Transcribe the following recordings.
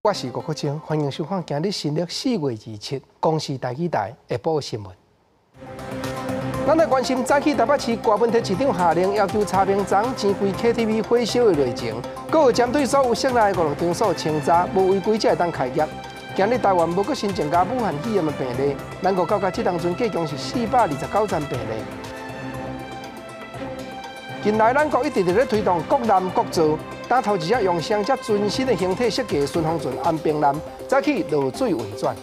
我是郭国清，欢迎收看今日新历4月27公视台语台下晡新闻。咱来关心早起台北市高文体市长下令要求查明昨钱柜 KTV 火烧的内情，阁有针对所有室内5、6场所清查，无违规才会当开业。今日台湾无阁新增加武汉肺炎的病例，咱国到这当阵计共是429宗病例。近来咱国一直在推动国南国造。打头一只用上只全新的形体设计的顺风船安平南，早起落水运转。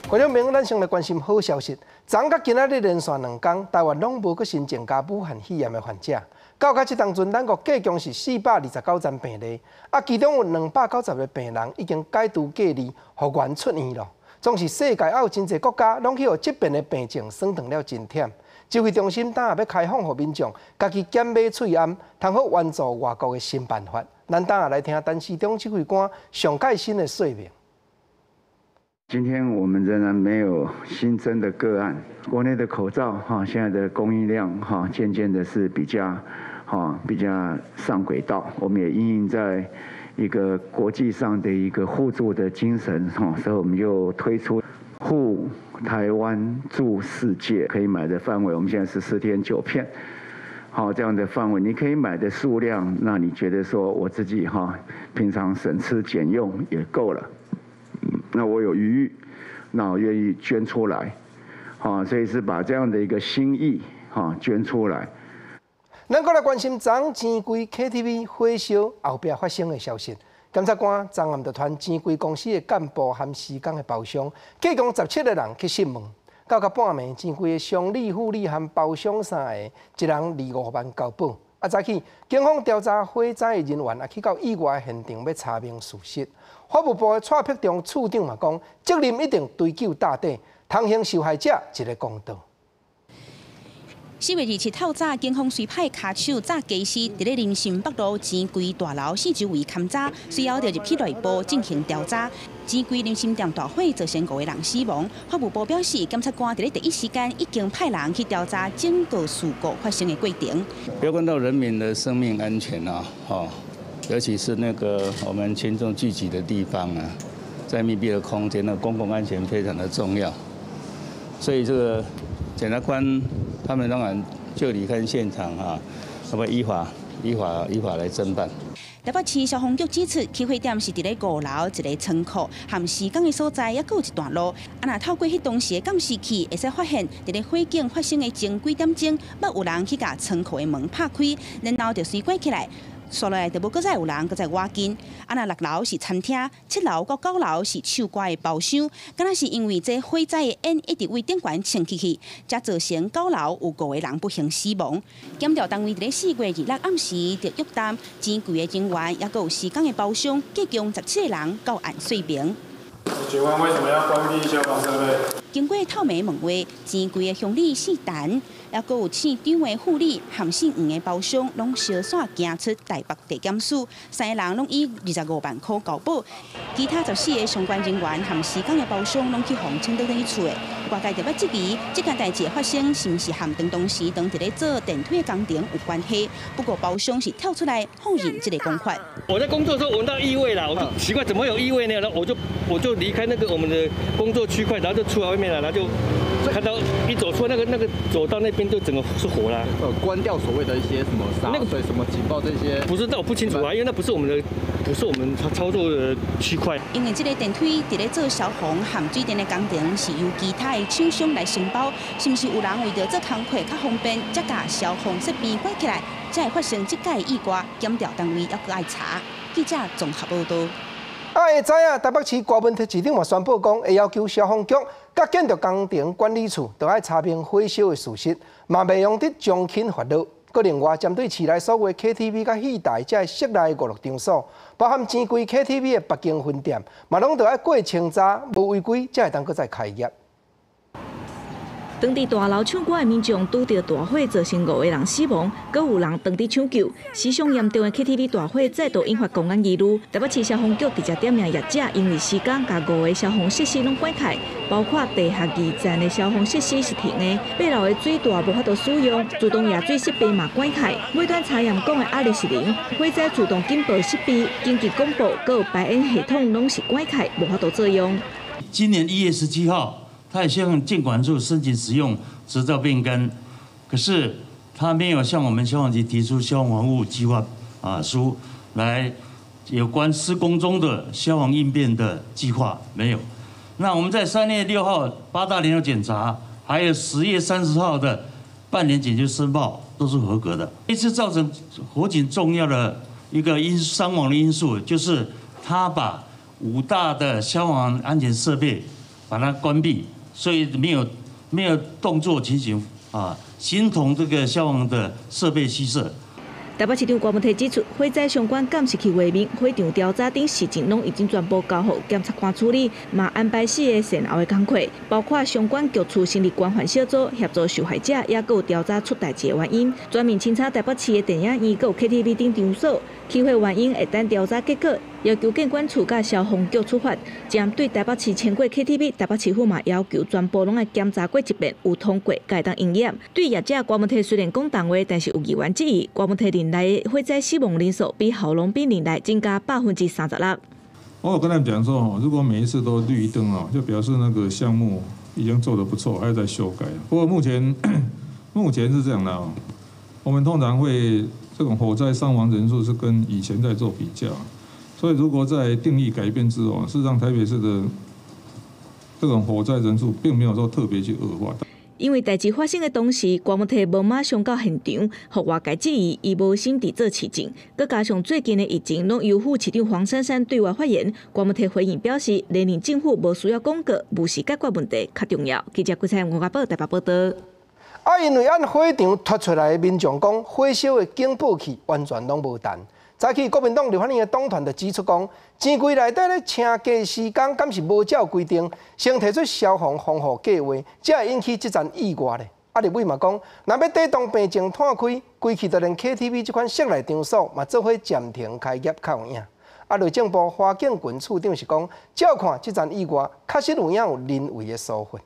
观众朋友，咱先来关心好消息。昨甲今仔日连续2天，台湾拢无阁新增加武汉肺炎的患者。到这当阵，咱国计共是429宗病例，其中有290个病人已经解除隔离，复原出院了。总是世界还有真侪国家拢去互这边的病情算长了真忝。指挥中心当下要开放，互民众家己检买喙安，通好援助外国的新办法。咱当下来听陈市长指挥官上盖新的说明。今天我们仍然没有新增的个案，国内的口罩现在的供应量渐渐的是比较上轨道。我们也因应在一个国际上的一个互助的精神所以我们又推出护台湾助世界可以买的范围，我们现在是14天9片，这样的范围，你可以买的数量，那你觉得说我自己平常省吃俭用也够了，那我有余裕，那我愿意捐出来，所以是把这样的一个心意捐出来。咱再来关心昨钱柜 KTV 火烧后壁发生的消息。检察官昨暗就传钱柜公司的干部和施工的包商，计共17个人去审问。到半暝，钱柜的商理、副理和包商3个，一人2-5万交保。早起，警方调查火灾的人员也去到意外现场要查明事实。法务部的蔡碧中处长嘛讲，责任一定追究到底，偿还受害者一个公道。4月27透早，警方随派卡手炸机师，伫咧林森北路钱柜大楼4周围勘查，随后就入去内部进行调查。钱柜林森店大火造成5个人死亡。法务部表示，检察官伫咧第一时间已经派人去调查整个事故发生的过程。有关到人民的生命安全尤其是那个我们群众聚集的地方在密闭的空间公共安全非常的重要，所以这个检察官他们当然就离开现场那么依法来侦办。台北市消防局指出，起火点是伫咧5楼一个仓库，和施工的所在也有一段路。若透过迄当时的监视器，会使发现伫咧火警发生的前几点钟，捌有人去甲仓库的门拍开，然后就随关起来。刷落来就无搁再有人搁再挖进。若6楼是餐厅，7楼到9楼是唱歌的包厢。敢若是因为这火灾的烟一直为顶悬升起去，才造成9楼有5个人不幸死亡。检调单位伫咧4月26暗时就约谈钱柜的人员，也搁有施工的包厢，计共17个人到案说明。请问为什么要关闭消防设备？经过透明问话，钱柜的乡里姓陈，也搁有县长的副理和姓黄的包厢，拢相线行出台北地检署，3个人拢以25万块交保，其他14个相关人员和施工的包厢拢去互清倒转去厝的。外界特别质疑，这件代志的发生是毋是和当时伫咧做电梯的工程有关系？不过包厢是跳出来否认这个讲法。我在工作的时候闻到异味了，我就奇怪怎么会有异味呢？然后我就离开那个我们的工作区块，然后就出来外面了，然后就看到一走出那个走到那边就整个是火啦。关掉所谓的一些什么洒水、什么警报这些，不是，那我不清楚因为那不是我们操作的区块。因为这个电梯伫咧做消防和水电的工程，是由其他的厂商来承包，是毋是有人为着做工课较方便，才甲消防设备关起来，才会发生这界意外？检调单位还阁爱查。记者综合报道。会知影台北市高文体市长嘛宣布讲，会要求消防局甲建筑工程管理处都要查明火烧的事实，嘛袂用得将轻罚律。佮另外，针对市内所有 KTV 甲戏台这室内5、6场所，包含钱柜 KTV 的北京分店，嘛拢都要过清查，无违规才会当搁再开业。当地大楼唱歌的民众拄到大火，造成5个人死亡，阁有人当地抢救。死伤严重的 KTV 大火再度引发公安疑虑。台北市消防局直接点名业者，因为施工甲5个消防设施拢关开，包括地下2站的消防设施是停的，8楼的水大无法度使用，自动压水设备嘛关开。尾端查验讲的压力是0，火灾自动警报设备、紧急广播，阁有排烟系统拢是关开，无法度作用。今年1月17号。 他也向建管处申请使用执照变更，可是他没有向我们消防局提出消防防护计划书来有关施工中的消防应变的计划没有。那我们在3月6号8大联合检查，还有10月30号的半年检修申报都是合格的。这次造成火警重要的一个伤亡的因素，就是他把5大的消防安全设备把它关闭。 所以没有动作情形形同这个消防的设备虚设。台北市长郭文泰指出，火灾相关监视器画面、火场调查等事情拢已经全部交予检察官处理，嘛安排4个善后的工作，包括相关局处成立关怀小组协助受害者，也有调查出代志的原因，全面清查台北市的电影院、有 KTV 等场所，起火原因会等调查结果。 要求建管处甲消防局处罚，针对台北市签过 KTV， 台北市府嘛要求全部拢来检查过一遍，有通过才当营业。对业者郭文泰虽然讲重话，但是有议员质疑郭文泰年内火灾死亡人数比郝龙斌年内增加36%。我有跟他们讲说，如果每一次都绿灯就表示那个项目已经做得不错，还要再修改。不过目前是这样的我们通常会这种火灾伤亡人数是跟以前在做比较。 所以，如果在定义改变之后，事实上台北市的这种火灾人数并没有说特别去恶化。因为代志发生的当时，郭文泰无马上到现场，互外界质疑伊无心伫做市政。佮加上最近的疫情，拢由副市长黄珊珊对外发言，郭文泰回应表示，连任政府无需要广告，务实解决问题较重要。记者郭彩吴家宝台北报道。因为按火场拖出来的民众讲，火烧的警报器完全拢无弹。 早起，国民党立法院的党团就指出讲，钱柜内底咧请假施工，敢是无照规定，先提出消防防护计划，才会引起这阵意外咧。立委嘛讲，若要带动病情摊开，规气就连 KTV 这款室内场所嘛做伙暂停开业较有影。内政部花警郡处长是讲，照看这阵意外，确实有人为的疏忽。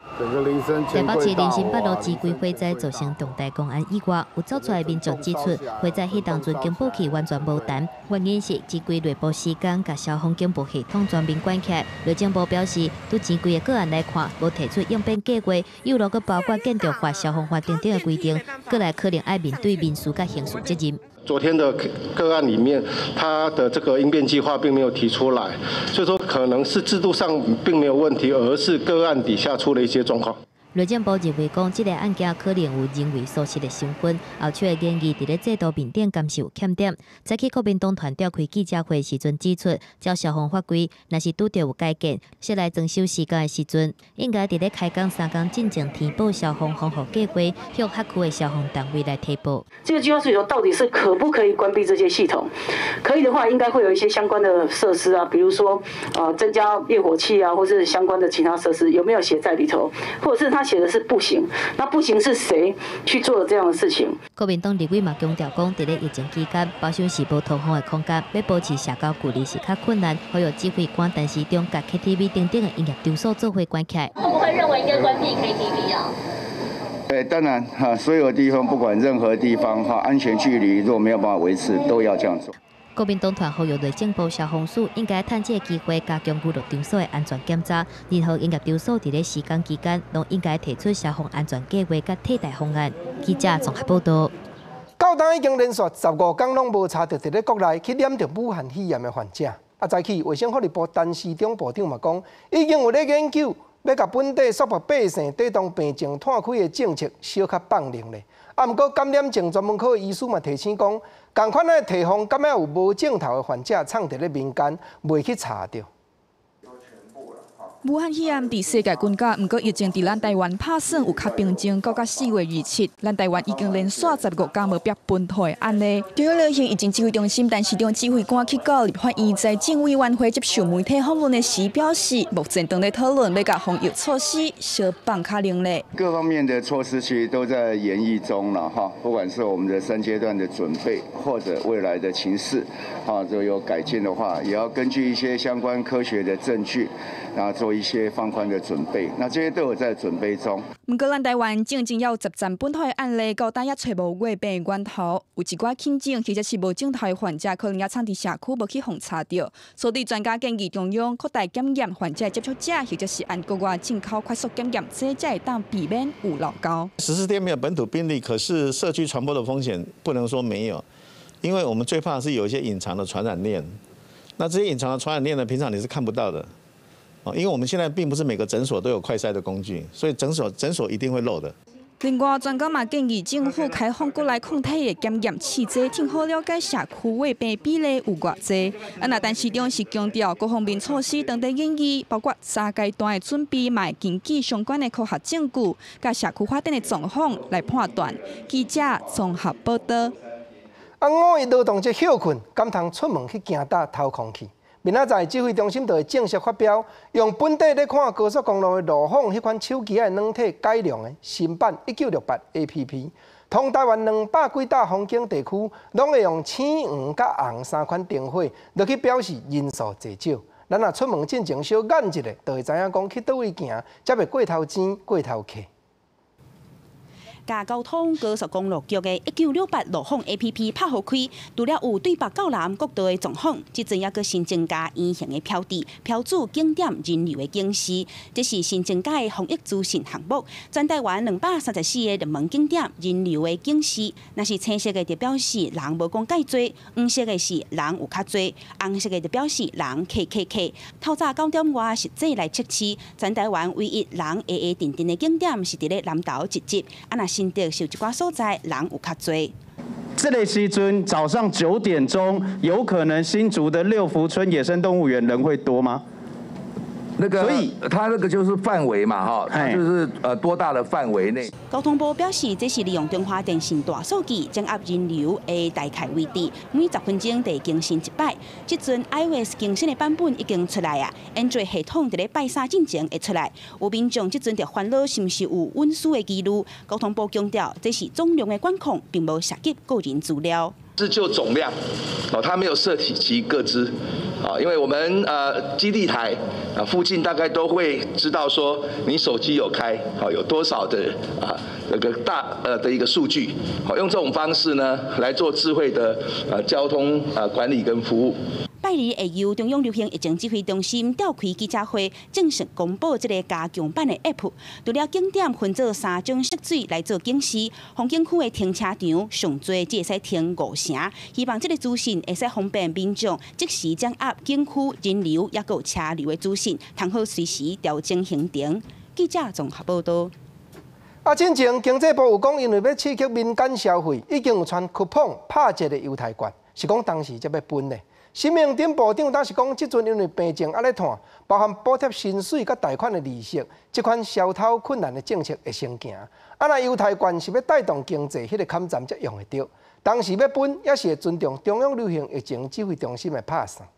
台北市林森北路支柜火灾造成重大公安意外，有走出来民众指出，火灾迄当阵警报器完全无弹，原因是支柜内部施工甲消防警报系统全面关起来。内政部表示，对支柜的个案来看，无提出应变计划，又如果包括建筑法、消防法等等的规定，过来可能要面对民事甲刑事责任。 昨天的个案里面，他的这个应变计划并没有提出来，所以说可能是制度上并没有问题，而是个案底下出了一些状况。内政部认为讲，这个案件可能有人为疏失的成分，后续的建议伫咧制度面顶敢是有欠点。早起国民党团召开记者会时阵指出，照消防法规，若是拄到有改建，室内装修施工的时阵，应该伫咧开工3天进前填报消防防护计划，向辖区的消防单位来提报。这个计划诉求到底是可不可以关闭这些系统？可以的话，应该会有一些相关的设施啊，比如说增加灭火器啊，或是相关的其他设施，有没有写在里头？或者是他写的是不行，那不行是谁去做的这样的事情？国民党立委嘛强调讲，伫咧疫情期间，包厢是无通风的空间，要保持社交距离是较困难。还有机会关电视中、甲 KTV 等等的营业场所做伙关起来。会不会认为应该关闭 KTV 啊？当然所有地方不管任何地方安全距离如果没有办法维持，都要这样做。国民党团呼吁内政部消防署应该趁这个机会加强娱乐场所的安全检查，任何营业场所伫咧施工期间，拢应该提出消防安全计划甲替代方案。记者综合报道。到当已经连续15天拢无查到伫咧国内去染着武汉肺炎的患者。早起卫生福利部陈时中部长嘛讲，已经有咧研究要甲本地束缚百姓带动病情摊开的政策小可放灵咧。毋过感染症专门科医师嘛提醒讲，共款的提防，敢若有无症头的患者藏伫咧民间，未去查着。武汉肺炎伫世界国家，不过疫情伫咱台湾拍算有较平静，到4月27，咱台湾已经连续15天无变本土的案例。中央流行疫情指挥中心陈时中指挥官去到立法院在政委员会接受媒体访问的时表示，目前正在讨论要甲防疫措施小放卡令咧。各方面的措施其实都在研议中了哈，不管是我们的3阶段的准备，或者未来的情势，就有改进的话，也要根据一些相关科学的证据，然后做一些放宽的准备，那这些都有在准备中。不过，咱台湾正要10站本土的案例，到今也找无月病的源头，有一寡轻症或者是无症头的患者，可能也藏伫社区无去防查到。所以专家建议中央扩大检验患者接触者，或者是按国外进口快速检验，这才会当避免有漏高。14天没有本土病例，可是社区传播的风险不能说没有，因为我们最怕的是有一些隐藏的传染链。那这些隐藏的传染链呢，平常你是看不到的。因为我们现在并不是每个诊所都有快筛的工具，所以诊所一定会漏的。另外，专家嘛建议政府开放国内抗体的检验试剂，挺好了解社区胃病比例有偌济。陈市长是强调各方面措施等在建议，包括3阶段的准备，嘛会根据相关的科学证据，甲社区发展的状况来判断。记者综合报道。5一劳动节休困，敢通出门去行打透空气？明仔载指挥中心就会正式发表，用本地咧看高速公路的路况迄款手机的软体改良的新版1968 APP， 通台湾200几大风景地区，拢会用青、黄、甲红3款灯火，落去表示人数济少。咱若出门进前小眼一下，就会知影讲去倒位行，才袂过头钱过头客。甲交通高速公路局的1968路况 APP 拍好开，除了有对北到南国道的状况，即阵也阁新增加圆形的标志，标注景点人流的警示。这是新增加的防疫资讯项目，全台湾234个热门景点人流的警示。若是青色的就表示人无讲介多，黄色的是人有较多，红色的就表示人客。透早9点外实际来测试，全台湾唯一人定的景点是伫咧南投一集。新竹有一寡所在人有较多。这类时阵早上9点钟，有可能新竹的六福村野生动物园人会多吗？那个，所以它那个就是范围嘛，哈，它就是多大的范围内。交通部表示，这是利用中华电信大数据掌握人流的大概位置，每10分钟得更新1摆。即阵 iOS 更新的版本已经出来啊 ，Android 系统伫咧拜3进前会出来。有民众即阵就烦恼是毋是有运输的记录？交通部强调，这是总量的管控，并无涉及个人资料。是就总量，它没有涉及个资，因为我们基地台附近大概都会知道说你手机有开，有多少的那个大的一个数据，用这种方式呢来做智慧的交通管理跟服务。拜日会由中央流行疫情指挥中心召开记者会，正式公布这个加强版的 App。除了景点分做3种色水来做警示，风景区的停车场上最只会使停5成。希望这个资讯会使方便民众即时掌握景区人流也有车流的资讯，通好随时调整行程。记者综合报道。进前经济部有讲，因为要刺激民间消费，已经有传coupon拍折的犹太券，是讲当时才要分的。新民顶部长当时讲，即阵因为病情还咧拖，包含补贴薪水甲贷款的利息，即款消透困难的政策会先行。那犹太券是要带动经济，迄个坎站才用会着。当时要分，也是会尊重中央流行疫情指挥中心的拍算。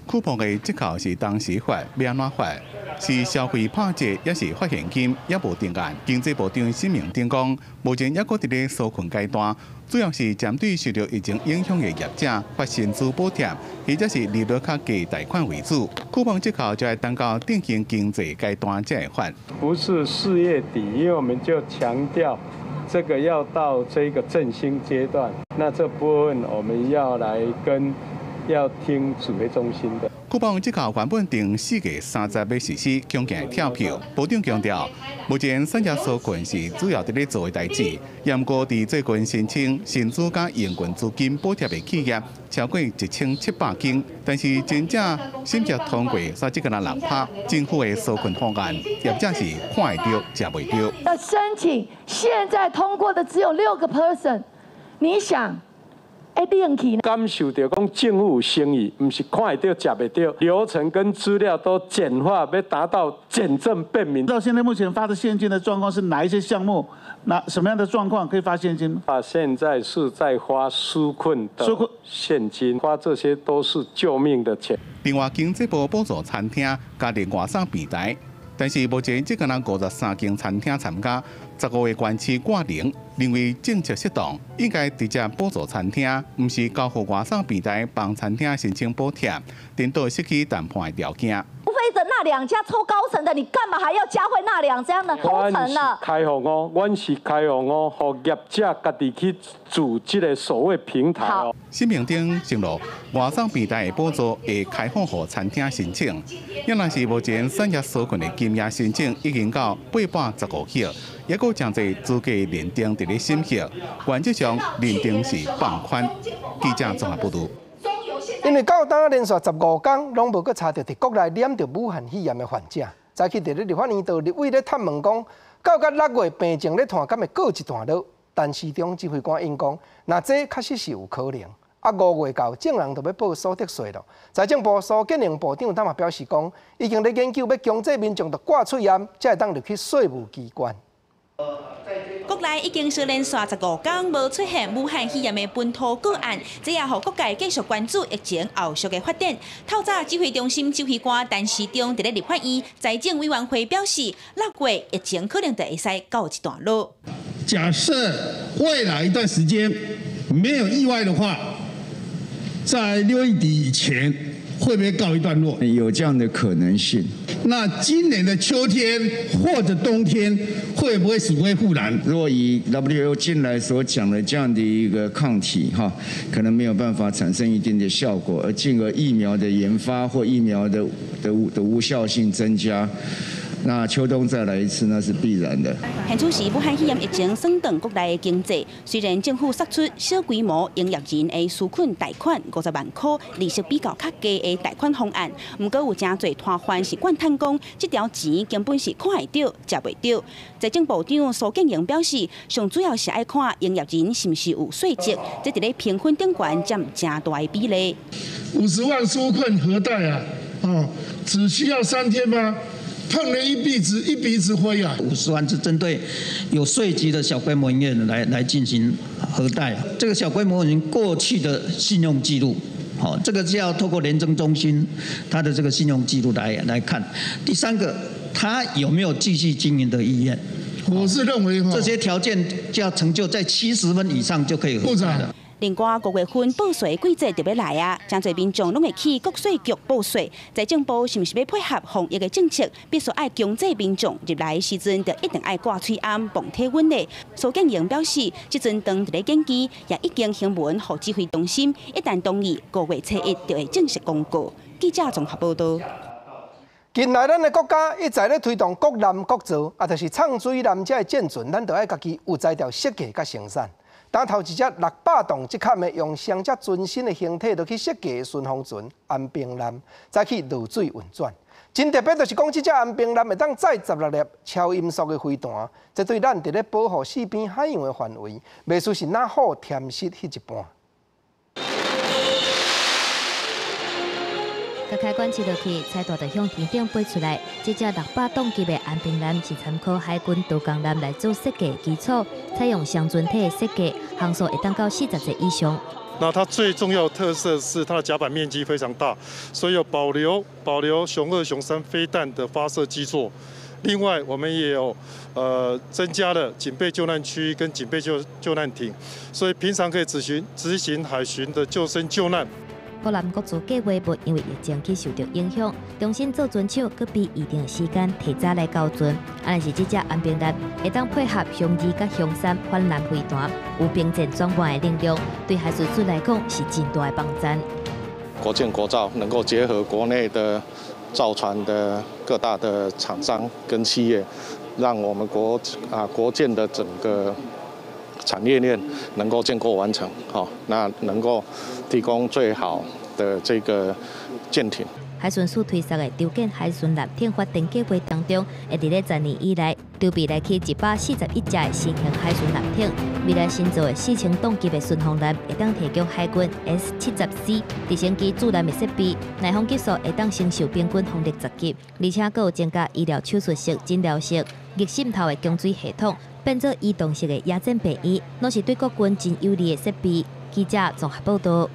coupon的折扣是当时发，要安怎发？是消费拍折，也是发现金，也无定案。经济部长新明顶讲，目前也搁伫咧纾困阶段，主要是针对受到疫情影响的业者发薪资补贴，或者是利率较低贷款为主。coupon折扣就要等到定型经济阶段才会发。不是4月底，因为我们就强调这个要到这个振兴阶段，那这部分我们要听指挥中心的。coupon折扣原本定4月30要实施，强行跳票。部长强调，目前产业纾困是主要伫咧做的代志，严过伫最近申请薪资加营运资金补贴的企业超过1700间，但是真正审查通过煞只个人拍。政府的纾困方案，业者是看会到，吃袂到。申请现在通过的只有6%，你想？冷去。感受到讲政府有诚意，不是看会到、吃袂到，流程跟资料都简化，要达到简政便民。到现在目前发的现金的状况是哪一些项目？什么样的状况可以发现金？现在是在花纾困的现金，花这些都是救命的钱。另外，经济部补助餐厅加入外送平台，但是目前只有53间餐厅参加，15个县市挂零，认为政策适当，应该直接补助餐厅，唔是交予外送平台帮餐厅申请补贴，颠倒失去谈判的条件。无非的那2家抽高层的，你干嘛还要加惠那2家呢？高层呢？开放哦，阮是开放哦，让业者家己去组这个所谓平台哦。新民町承诺，外送平台的补助会开放予餐厅申请，也若是目前产业纾困的金额申请已经到815亿，也佫真侪资格认定伫咧审核，原则上认定是放宽。记者综合报道。因为到当连续15天，拢无阁查到伫国内染着武汉肺炎的患者。早起伫咧立法院道立委咧探问讲，到6月病情咧传，敢会告一段落？但市长指挥官因讲，那这确实是有可能。5月到，正人就要报所得税了。财政部苏建宁部长他嘛表示讲，已经咧研究要强制民众着挂出验，才会当入去税务机关。国内已经是连续15天无出现武汉肺炎的本土个案，这也让各界继续关注疫情后续的发展。透早指挥中心指挥官陈时中伫咧立法院财政委员会表示，6月疫情可能就会使告一段落。假设未来一段时间没有意外的话，在6月底以前会不会告一段落？有这样的可能性。那今年的秋天或者冬天会不会死灰复燃？如果以 WHO 近来所讲的这样的一个抗体可能没有办法产生一定的效果，而进而疫苗的研发或疫苗的无效性增加。那秋冬再来一次，那是必然的。现此时武汉肺炎疫情损动国内的经济，虽然政府释出小规模营业人的纾困贷款50万块，利息比较较低的贷款方案，不过有真侪摊贩是怨叹讲，这条钱根本是看会到，吃袂到。财政部长苏建宁表示，上主要是爱看营业人是不是有税籍，这伫咧评分顶悬占真大的比例。50万纾困核贷啊，只需要3天吗？碰了一鼻子灰啊！50万是针对有税籍的小规模营业人来进行核贷，这个小规模人过去的信用记录，这个是要透过廉政中心他的这个信用记录来看。第3个，他有没有继续经营的意愿？我是认为这些条件就要成就在70分以上就可以核贷了。另外，5月份报税季节就要来啊，真侪民众拢会去国税局报税。财政部是不是要配合防疫的政策，必须爱强制民众入来时阵，就一定爱挂喙罨、防体温呢？苏建宁表示，即阵当伫咧研究，也已经行文予指挥中心，一旦同意，5月初1就会正式公告。记者综合报道。近来，咱的国家一直咧推动国南国造，就是创水南这的建准，咱就爱家己有才调设计甲生产。当头一只600栋一坎的用上只全新的形体，去设计的顺风船安平南，再去落水运转。真特别就是讲，这只安平南会当载16粒超音速的飞弹，这对咱伫咧保护四边海洋的范围，袂输是哪好填实迄一半。甲开关切落去，菜大就向天顶飞出来。这只600吨级的安平南是参考海军多江南来做设计基础，采用双准体的设计，航速会当到40节以上。那它最重要的特色是它的甲板面积非常大，所以有保留雄2、雄3飞弹的发射基座。另外，我们也有增加了警备救难区跟警备救难艇，所以平常可以执行海巡的救生救难。国南国造计划无因为疫情去受到影响，重新做船厂，佮比预定的时间提早来交船。安尼是这只安平南会当配合雄2甲雄3反蓝飞弹，有兵舰装扮的能力，对海巡署来讲是真大的帮助。国建国造能够结合国内的造船的各大的厂商跟企业，让我们国建的整个产业链能够建构完成，那能够提供最好的这个舰艇。海巡署推出的条件海巡蓝天发展计划当中，会伫咧10年以来筹备来起141架的新型海巡舰艇。未来新造的4000吨级的巡航舰会当提供海军 S-70C 直升机主舰的设备，耐风技术会当承受平均风力10级，而且还有增加医疗手术式、诊疗式、热渗透的供水系统，变做移动式的野战病院，拢是对国军真有利的设备。记者综合报道。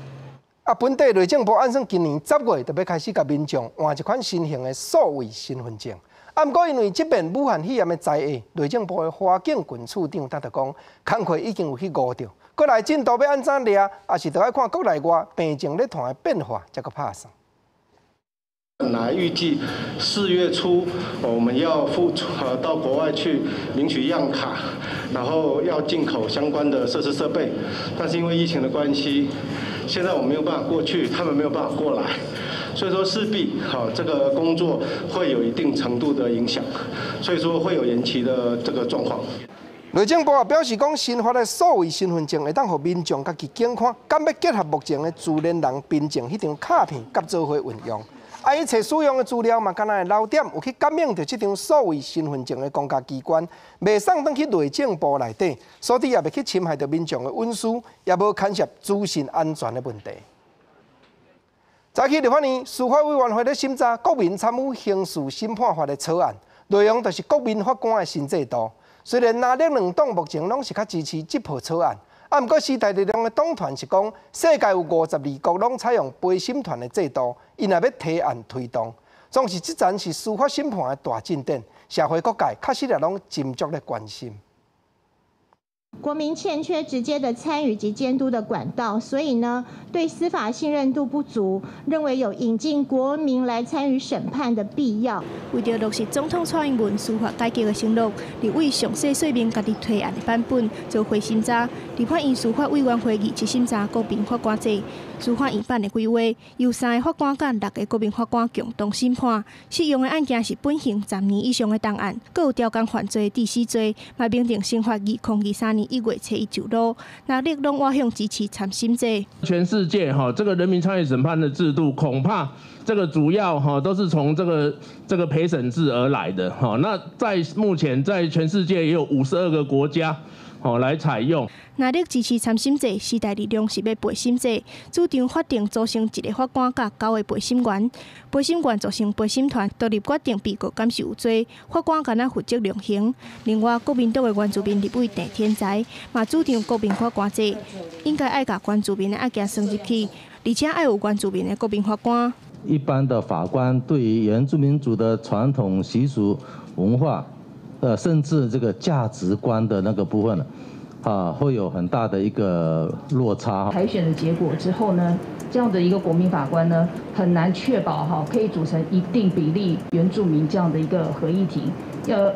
本地内政部按算今年10月就要开始甲民众换一款新型的数位身份证。不过因为这边武汉肺炎的灾厄，内政部的花警群处长答讲，工课已经有去悟到，国内进度要安怎抓，也是都要看国内外病情咧团的变化，才个拍算。本来预计4月初我们要到国外去领取样卡，然后要进口相关的设施设备，但是因为疫情的关系，现在我们没有办法过去，他们没有办法过来，所以说势必这个工作会有一定程度的影响，所以说会有延期的这个状况。内政部也表示讲，新发的数位身份证会当互民众家己检看，敢要结合目前的自然人凭证迄张卡片，甲做伙运用。伊找使用的资料嘛，敢若漏点有去感应到这张数位身份证的公家机关，袂送转去内政部内底，所以也袂去侵害到民众的隐私，也无牵涉资讯安全的问题。早起立法院司法委员会咧审查国民参与刑事审判法的草案，内容就是国民法官的新制度。虽然蓝绿两党目前拢是较支持这部草案，不过时代力量的党团是讲，世界有52国拢采用陪审团的制度，因也要提案推动。总是这站是司法审判的大进展，社会各界确实也拢斟酌咧关心。国民欠缺直接的参与及监督的管道，所以呢，对司法信任度不足，认为有引进国民来参与审判的必要。为着落实总统蔡英文司法改革的承诺，立委详细说明家己提案的版本，做回审查。立法院司法委员会议即审查国民法官制。司法院办的规划，由3个法官甲6个国民法官共同审判，适用的案件是本刑10年以上的档案，各有刁工犯罪第4罪，嘛明定刑法2023年1月7日就落。那立拢我向支持参审制。全世界这个人民参与审判的制度，恐怕这个主要都是从这个陪审制而来的那在目前在全世界也有52个国家来采用。那你支持参审制，时代力量是要陪审制，主张法定组成1个法官甲9个陪审员，陪审员组成陪审团，独立决定被告敢是有罪，法官敢若负责量刑。另外，国民党的原住民立委郑天才嘛主张国民法官制，应该爱甲原住民的案件算入去，而且爱有原住民的国民法官。一般的法官对于原住民族的传统习俗、文化，甚至这个价值观的那个部分会有很大的一个落差。海选的结果之后呢，这样的一个国民法官呢，很难确保可以组成一定比例原住民这样的一个合议庭。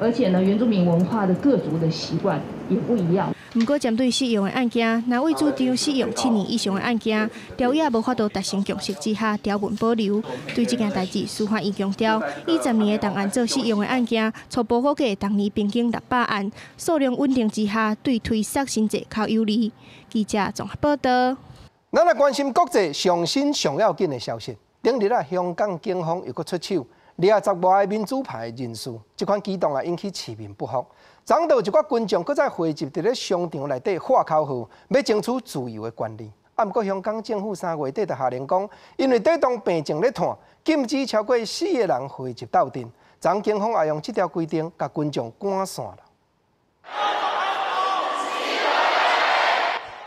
而且呢，原住民文化的各族的习惯也不一样。不过，针对适用的案件，哪位主张适用7年以上的案件，条约无法度达成共识之下，条文保留。对这件代志，司法院强调，以10年的档案做适用的案件，初步估计当年平均600案，数量稳定之下，对推xác新制较有利。记者综合报道。咱来关心国际上新上要紧的消息。顶日香港警方又搁出手，20外个民主派人士，这款举动引起市民不服。昨到一寡群众搁再汇集伫咧商场内底喊口号，要争取自由的权利。不过香港政府3月底就下令讲，因为带动病情咧探，禁止超过4个人汇集斗阵。昨警方也用这条规定，甲群众赶散了。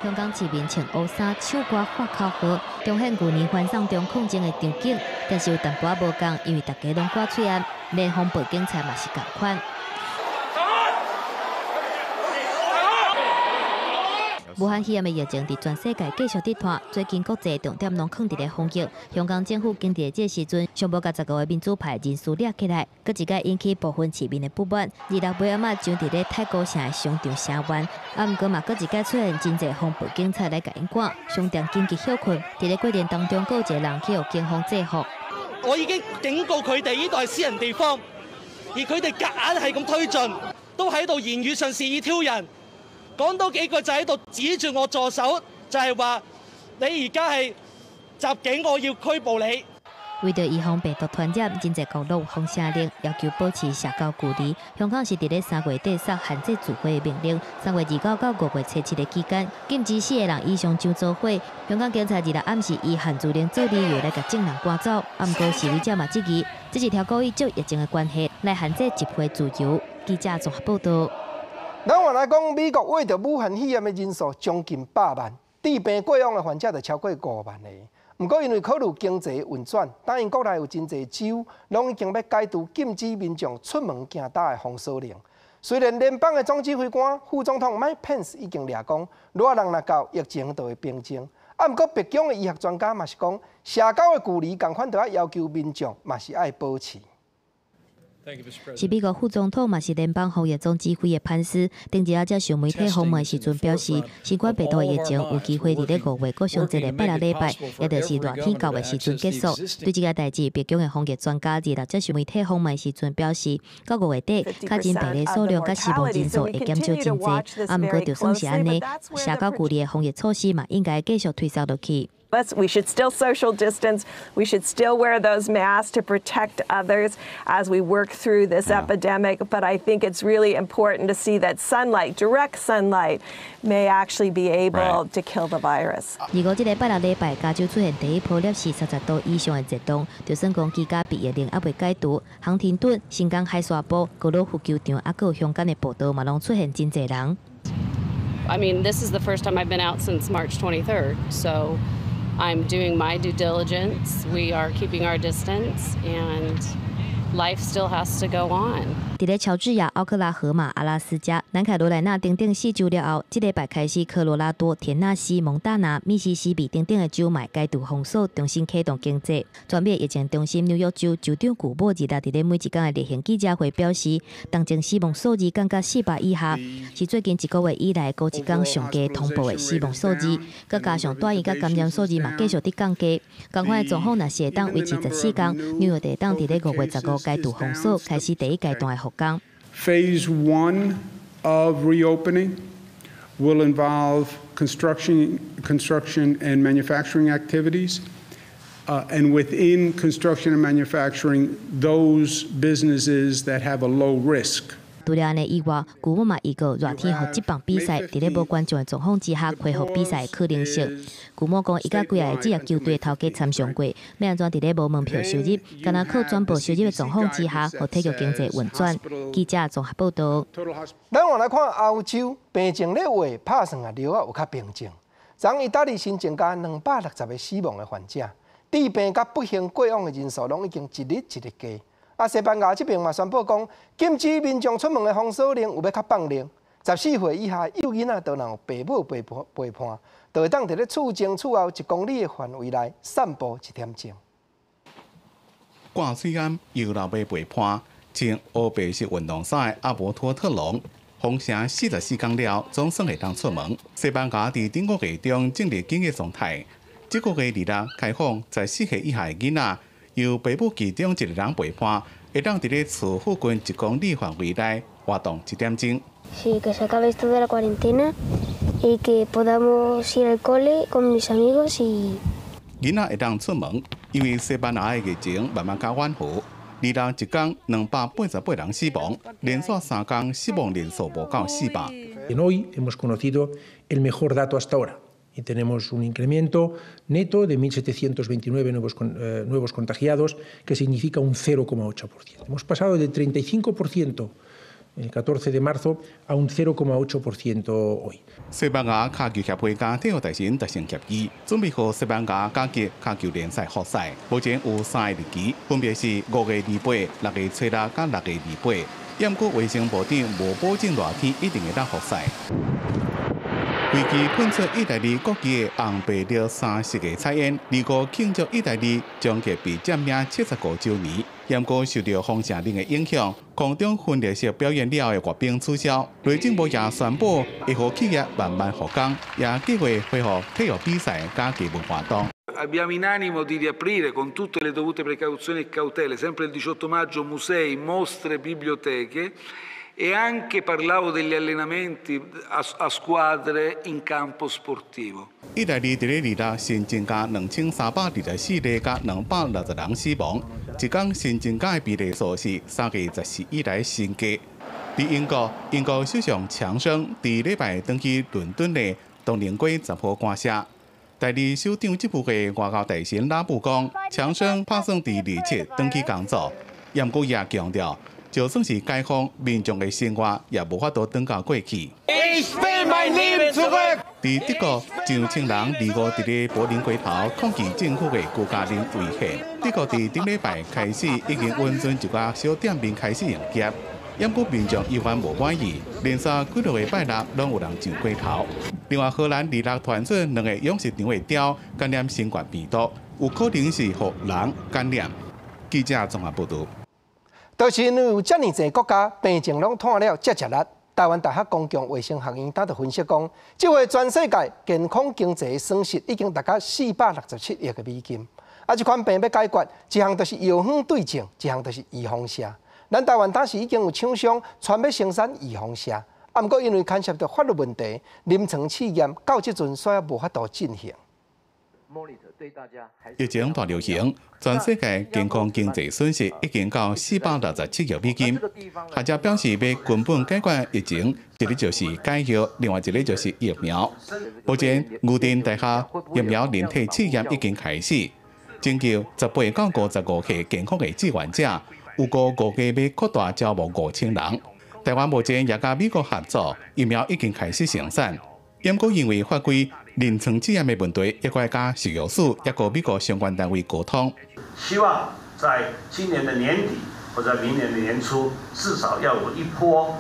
香港市民穿乌衫、唱歌、喊口号，重现旧年反送中抗争的场景。但是有淡薄仔无共，因为大家拢挂嘴安，连防暴警察嘛是共款。武汉肺炎的疫情伫全世界继续伫拖，最近国际重点拢放伫咧防疫。香港政府经伫这时阵，上无甲15个民主派人士抓起来，搁一个引起部分市民的不满。26尾仔上伫咧太古城的商场声援，不过嘛搁一个出现真侪防暴警察来甲因赶，商店紧急休困。伫咧过程当中，搁有一个人去互警方制服。我已經警告佢哋，呢度係私人地方，而佢哋夾硬係咁推進，都喺度言語上肆意挑釁。講多幾句就喺度指住我助手，就係話你而家係襲警，我要拘捕你。为着预防病毒传染，真侪角落封城令，要求保持社交距离。香港是伫咧3月底煞限制聚会的命令，3月29到5月17日期间，禁止4个人以上上组会。香港警察2日暗时以限聚令做理由来甲证人赶走，啊，毋过示威者嘛质疑，这是条故意借疫情的关系来限制集会自由。记者综合报道。咱原来讲，美国为着武汉肺炎的人数将近100万，治病过往的患者就超过5万个。不过因为考虑经济运转，但因国内有真侪州拢已经要解除禁止民众出门行大的封锁令。虽然联邦的总指挥官副总统 Mike Pence 已经掠讲，热人若到疫情就会平静。啊，不过白宫的医学专家嘛是讲，社交的距离同款都要要求民众嘛是爱保持。是美国副总统，嘛是联邦防疫总指挥的潘斯，顶日接受媒体访问时阵表示，新冠病毒疫情有机会伫咧5月过上一个8个礼拜，也就是热天9月时阵结束。对这个代志，白宫的防疫专家日接受媒体访问时阵表示，到5月底，确诊病例数量甲死亡人数会减少真侪。啊，不过就算是安尼，社交距离的防疫措施嘛，应该继续推销落去。We should still social distance. We should still wear those masks to protect others as we work through this epidemic. But I think it's really important to see that sunlight, direct sunlight, may actually be able to kill the virus. 如果这个8个礼拜，加州出现第一波摄氏30度以上的热浪，就算讲居家避疫令还未解除，航天顿、新港海沙堡、高尔夫球场，还有香港的步道嘛，拢出现真侪人。I mean, this is the first time I've been out since March 23rd, so I'm doing my due diligence. We are keeping our distance, and life still has to go on. 伫咧乔治亚、奥克拉荷马、阿拉斯加、南卡罗来纳等等4州了后，这礼拜开始，科罗拉多、田纳西、蒙大拿、密西西比等等的州嘛解除封锁，重新启动经济。全美疫情中心纽约州州长古堡日伫咧每一天的例行记者会表示，当前死亡数字降到400以下，是最近1个月以来高一天上低通报的死亡数字。佮加上大疫甲感染数字嘛继续伫降低。同款的状况若是会当维持14天，纽约会当伫咧5月15解除封锁，开始第一阶段的复工。Phase 1 of reopening will involve construction and manufacturing activities. And within construction and manufacturing, those businesses that have a low risk. 除了安尼以外，古堡嘛预告热天和职棒比赛伫咧无观众的状况之下恢复比赛的可能性。古堡讲，伊甲几个职业球队头家参详过，要安怎伫咧无门票收入，敢若靠转播收入的状况之下，和体育经济运转。记者综合报道。咱往来看欧洲，病情咧话拍算啊，流啊有较平静。昨意大利新增加260个死亡的患者，治病甲不幸过往的人数拢已经一日一日加。啊，西班牙这边嘛宣布讲，禁止民众出门的封锁令有要较放令，14岁以下幼囡仔都能有父母陪伴，就会当伫咧厝前厝后1公里的范围内散步1点钟。挂水岸游老爸陪伴，穿黑白色运动衫的阿伯托特隆，封城44天了，总算会当出门。西班牙伫顶个月中进入紧急状态，这个月2日开放14岁以下的囡仔。由父母其中1个人陪伴，会当伫咧厝附近1公里范围内活动1点钟。Sí, que se acabe esto de la cuarentena y que podamos ir al cole con mis amigos y。囡仔会当出门，因为西班牙的疫情慢慢较缓和。2日1天288人死亡，连续3天死亡人数无到400。Hoy hemos conocido el mejor dato hasta ahora. Y tenemos un incremento neto de 1.729 nuevos contagiados, que significa un 0,8%. Hemos pasado del 35% el 14 de marzo a un 0,8% hoy. 西班牙卡球协会甲体育大臣达成协议，准备和西班牙甲级卡球联赛复赛。目前有3个日期，分别是5月28、6月初6甲6月28。不过卫生部长无保证热天一定会当复赛。为期喷出意大利国旗的红白绿30个彩烟，如果庆祝意大利将届被占领75周年。不过受到封城令的影响，空中分列式表演了的阅兵取消。内政部也宣布，会和企业慢慢复工，也计划恢复体育比赛加基本活动。Abbiamo in animo di riaprire con tutte le dovute precauzioni e cautele, sempre il 18 maggio, musei, mostre, biblioteche e anche parlavo degli allenamenti a squadre in campo sportivo. 意大利伫咧2日新增加2324例甲260人死亡，一天新增加的比例数是3月14以来新低。伫英国首相强生伫礼拜登去伦敦内动用过10号官舍。代理首长职务的外交大臣拉布讲，强生打算伫27登去工作，不过也强调。 就算是解放，民众的生活也无法度回到过去。伫德国，上千人离国伫咧柏林街头抗议政府的国家令违宪。德国伫顶礼拜开始已经温存一个小店面开始营业，不过民众依然无满意，连续几落个拜六拢有人上街头。另外，荷兰2日传出2个养殖场的鸟感染新冠病毒，有可能是予人感染。记者综合报道。 就是因为有遮尔侪国家病情拢拖了接力，台湾大学公共卫生学院当就分析讲，这回全世界健康经济损失已经达到467亿个美金。啊，这款病要解决，一项就是药方对症，一项就是预防射。咱台湾当时已经有厂商全要生产预防射，啊，不过因为牵涉到法律问题，临床试验到即阵煞无法度进行。 疫情大流行，全世界健康经济损失已经到467亿美金。学者表示，要根本解决疫情，一个就是解药，另外一个就是疫苗。目前，牛津大学疫苗人体试验已经开始，征求18到55岁健康的志愿者，有估计要扩大招募5000人。台湾目前也甲美国合作，疫苗已经开始生产。不过因为法规、临床试验的问题，也该甲食药署也和美国相关单位沟通。希望在今年的年底或者明年的年初，至少要有一波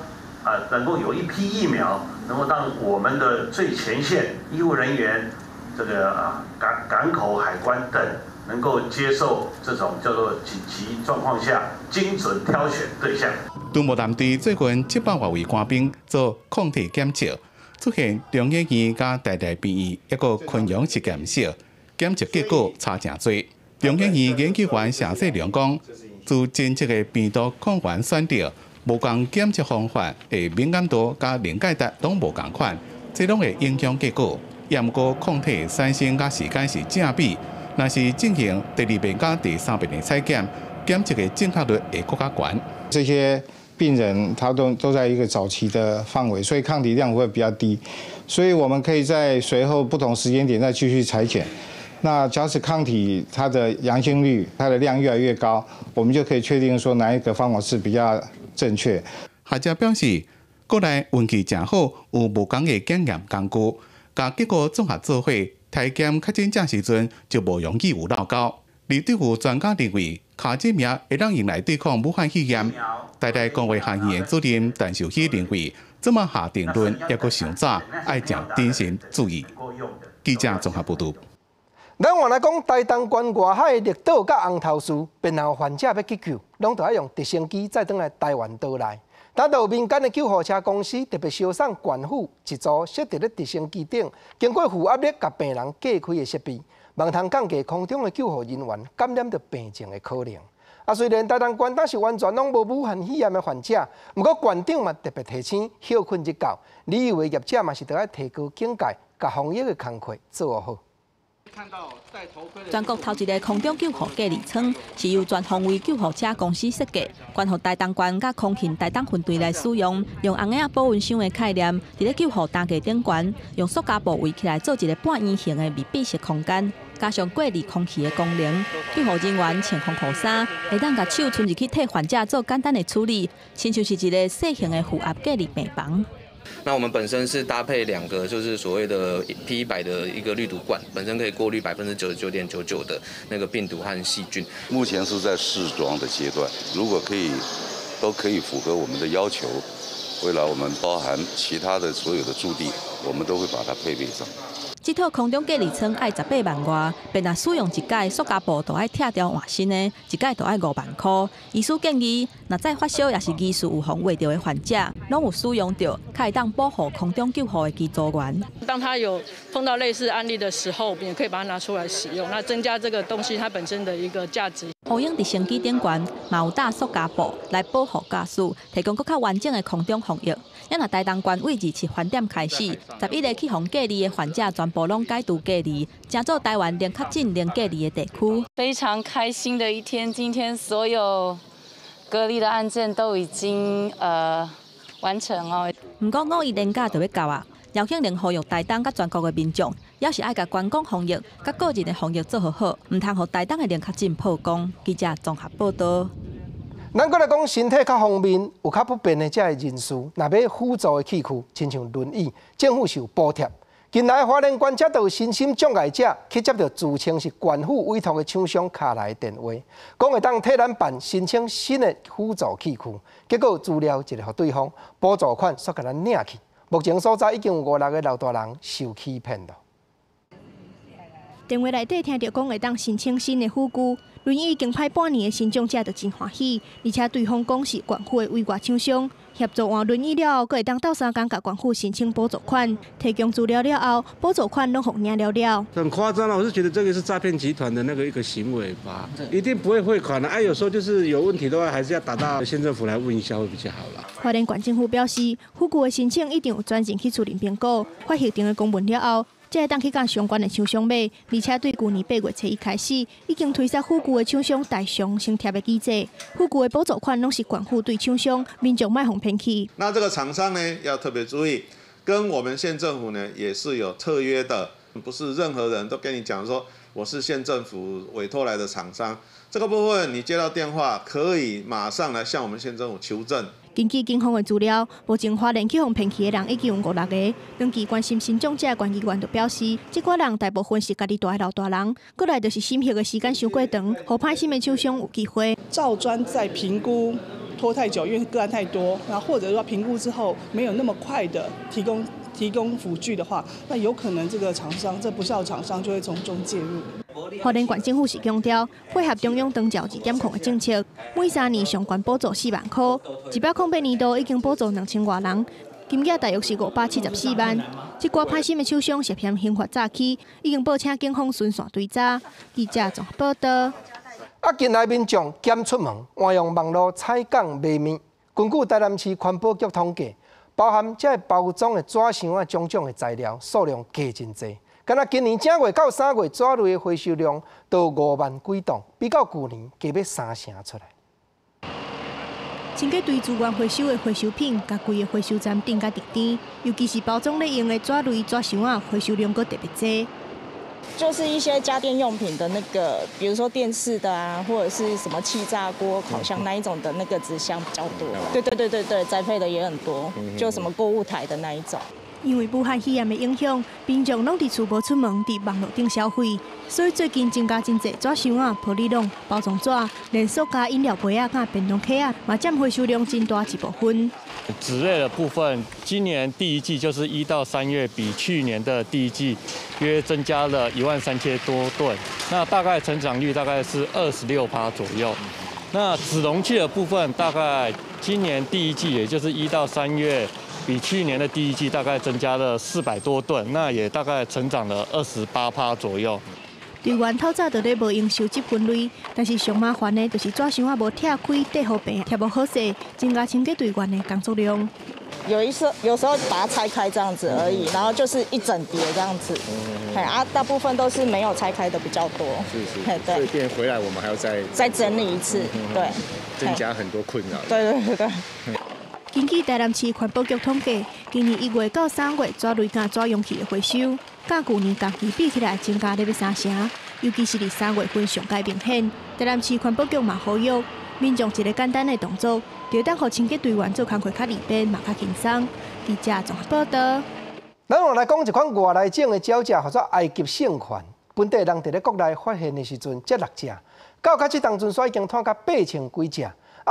能够有一批疫苗，能够让我们的最前线医护人员、这个港口、海关等，能够接受这种叫做紧急状况下精准挑选对象。都无南队最近700多位官兵做抗体检测。 出现中医院、甲台大病院，一个昆阳实验室，检测结果差真多。中医院研究员谢世良讲，自真正的病毒抗原选择，无共检测方法的敏感度甲临界值拢无共款，这拢会影响结果。不过抗体产生甲时间是正比，若是进行第2遍甲第3遍的采检，检测的正确率会更加悬。这些 病人他都在一个早期的范围，所以抗体量会比较低，所以我们可以在随后不同时间点再继续采检。那假使抗体它的阳性率、它的量越来越高，我们就可以确定说哪一个方法是比较正确。学者表示，国内运气真好，有无共的检验工具，甲结果综合做伙，体检确诊者时阵就无容易有漏高。而对有专家认为，卡这名会让用来对抗武汉肺炎。 台大公卫学院的主任陈秀熙认为，这么下定论也阁上早，爱将谨慎注意。记者综合报道。咱原来讲台东关外海绿岛甲红头树，便有患者要急救，拢得要用直升机再转来台湾岛内。但有民间的救护车公司特别烧送管府一组设伫咧直升机顶，经过负压力甲病人隔开的设备，望通降低空中的救护人员感染到病情的可能。 虽然台东县当时完全拢无武汉肺炎的患者，不过县长嘛特别提醒休困日到，旅游的业者嘛是得要提高警戒，甲防疫的工作做好。全国头一个空中救护隔离舱是由全方位救护车公司设计，关乎台东县甲空勤台东分队来使用，用红影保温箱的概念，伫咧救护担架顶悬，用塑胶布围起来做一个半圆形的密闭式空间。 加上过滤空气的功能，救护人员穿防护衫，会当甲手伸入去替患者做简单的处理，亲像是一个小型的负压隔离病房。那我们本身是搭配2个，就是所谓的 P100的一个滤毒罐，本身可以过滤99.99%的那个病毒和细菌。目前是在试装的阶段，如果都可以符合我们的要求，未来我们包含其他的所有的驻地，我们都会把它配备上。 这套空中隔离舱要18万外，便若使用一届塑胶布，就要拆掉换新的，一届就要5万块。医师建议，若再发烧也是疑似有防卫到的患者，拢有使用到，可以当保护空中救护的机组员。当他有碰到类似案例的时候，我们也可以把它拿出来使用，那增加这个东西它本身的一个价值。呼应伫升机顶悬，嘛有搭塑胶布来保护驾驶，提供更较完整的空中防疫。咱若台东县为2饭店开始，11个去互隔离的患者全部拢解除隔离，成做台湾零确诊、零隔离的地区。非常开心的一天，今天所有隔离的案件都已经完成哦。不过5月连假就要到啊，邀请令呼吁台东甲全国的民众，要是爱甲观光防疫、甲个人的防疫做好，唔通互台东的零确诊曝光。记者综合报道。咱过来讲身体较方便、有较不便的这个人士，若要辅助的器具，亲像轮椅，政府是有补贴。近来花莲县接到身心障碍者去接到自称是县府委托的厂商敲来电话，讲会当替咱办申请新的辅助器具，结果资料一个互对方，补助款煞甲咱领去。目前所在已经有5、6个老大人受欺骗了。电话内底听到讲会当申请新的辅具，轮椅已经派半年的新障者就真欢喜，而且对方讲是县府的委外厂商，协助换轮椅了后，阁会当斗3天甲县府申请补助款，提供资料了后，补助款拢互领了。很夸张了，我是觉得这个是诈骗集团的一个行为吧，一定不会汇款的。有时候就是有问题的话，还是要打到县政府来问一下会比较好啦。花莲县政府表示，辅具的申请一定有专人去处理评估，发核定的公文了后，才会当去甲相关的厂商买，而且对去年8月初1开始，已经推出辅具的厂商大上升贴的机制，辅具的补助款拢是县府对厂商，民众卖互骗去。那这个厂商呢，要特别注意，跟我们县政府呢也是有特约的，不是任何人都跟你讲说我是县政府委托来的厂商。这个部分你接到电话，可以马上来向我们县政府求证。根据警方的资料，目前花莲去互骗去的人已经有5、6个。根据关心新障者的关议员就表示，这群人大部分是家己住的老大人，过来就是审核的时间伤过长，互歹心的厂商有机会。照专在评估拖太久，因为个案太多，然后或者说评估之后没有那么快的提供辅具的话，那有可能这个厂商这不肖厂商就会从中介入。花莲县政府是强调，配合中央长照2.0的政策，每3年上悬补助4万块，108年度已经补助2000多人，金额大约是574万。这挂歹心的厂商涉嫌刑法诈欺，已经报请警方顺线追查。记者综合报道。近来民众减出门，换用网络采购卖面。根据台南市环保局统计，包含这包装的纸箱啊，种种的材料数量加真多。敢若今年正月到3月纸类的回收量都5万几吨，比到去年加要3成出来。清洁队资源回收的回收品，甲规个回收站顶甲地点，尤其是包装类用的纸类纸箱啊，回收量阁特别多。就是一些家电用品的比如说电视的啊，或者是什么气炸锅、烤箱那一种的纸箱比较多。对，宅配的也很多，就什么购物台的那一种。因为武汉肺炎的影响，民众拢伫厝无出门，伫网络顶消费，所以最近增加真侪纸箱啊、玻璃笼、包装纸，连塑胶饮料杯啊、甲便当盒啊，嘛占回收量真大一部分。纸类的部分，今年第一季就是1到3月，比去年的第一季约增加了13000多吨，那大概成长率大概是26%左右。那纸容器的部分，大概今年第一季，也就是1到3月。比去年的第一季大概增加了400多吨，那也大概成长了28%左右。队员透早就咧无用收集分类，但是上麻烦的就是纸箱啊无拆开，底好平，贴无好势，增加清洁队员的工作量。有时候把它拆开这样子而已，然后就是一整叠这样子。大部分都是没有拆开的比较多。是，对。所以变回来我们还要再整理一次，对。增加很多困扰。对。根据台南市环保局统计，今年1月到3月纸类甲纸容器的回收，甲去年同期比起来增加了3成，尤其是伫3月份上界明显。台南市环保局嘛呼吁民众一个简单的动作，就当互清洁队员做工课较利便，嘛较轻松。记者综合报道。咱往来讲一款外来种的鸟只，或者埃及圣犬，本地人伫咧国内发现的时阵，才6只，到开始当阵所已经拖到8000几只。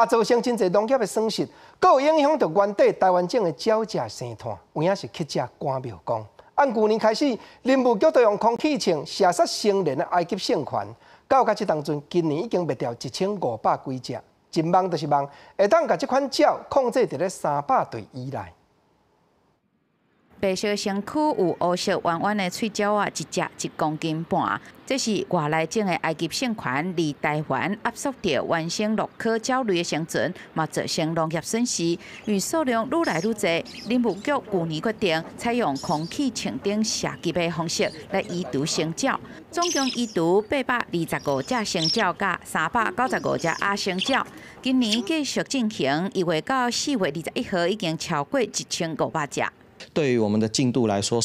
造成真侪农业的损失，阁有影响到原地台湾种的鸟只生态，有影是乞食关庙公。按旧年开始，林务局都用空气枪射杀成年的埃及圣犬，到开始当阵，今年已经灭掉1500几只。真梦就是梦，会当把这款鸟控制伫咧300对以内。白色身躯有乌色弯弯的喙鸟啊，一只1公斤半。这是外来种的埃及圣权，离台湾压缩到原生鹿科鸟类的生存，嘛造成农业损失。因数量愈来愈多，林务局去年决定采用空气清净射击的方式来移除生鸟，总共移除825只生鸟，甲395只亚生鸟。今年继续进行，1月到4月21号已经超过1500只。对于我们的进度来说，